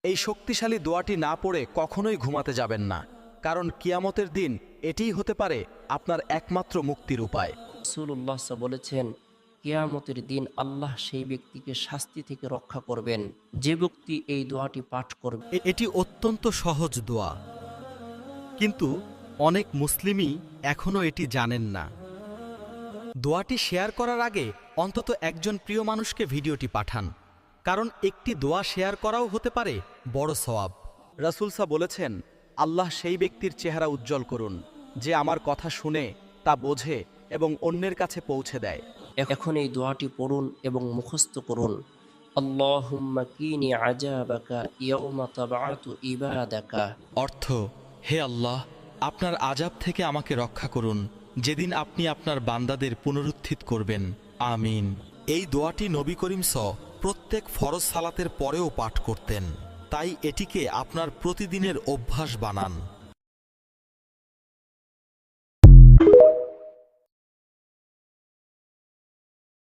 এই শক্তিশালী দোয়াটি না পড়ে কখনোই ঘুমাতে যাবেন না, কারণ কিয়ামতের দিন এটিই হতে পারে আপনার একমাত্র মুক্তির উপায়। রাসূলুল্লাহ সাল্লাল্লাহু আলাইহি ওয়াসাল্লাম বলেছেন, কিয়ামতের দিন আল্লাহ সেই ব্যক্তিকে শাস্তি থেকে রক্ষা করবেন যে ব্যক্তি এই দোয়াটি পাঠ করবে। এটি অত্যন্ত সহজ দোয়া, কিন্তু অনেক মুসলিমই এখনও এটি জানেন না। দোয়াটি শেয়ার করার আগে অন্তত একজন প্রিয় মানুষকে ভিডিওটি পাঠান, কারণ একটি দোয়া শেয়ার করাও হতে পারে বড় সওয়াব। রাসূল সাল্লাল্লাহু বলেছেন, আল্লাহ সেই ব্যক্তির চেহারা উজ্জ্বল করুন যে আমার কথা শুনে তা বোঝে এবং অন্যের কাছে পৌঁছে দেয়। এখন এই দোয়াটি পড়ুন এবং মুখস্থ করুন। আল্লাহুম্মা কিনি আযাবাকা ইয়াউমা তাবআতু ইবাদাকা। অর্থ, হে আল্লাহ, আপনার আযাব থেকে আমাকে রক্ষা করুন যেদিন আপনি আপনার বান্দাদের পুনরুত্থিত করবেন। আমিন। এই দোয়াটি নবী করিম প্রত্যেক ফরজ সালাতের পরেও পাঠ করতেন, তাই এটিকে আপনার প্রতিদিনের অভ্যাস বানান।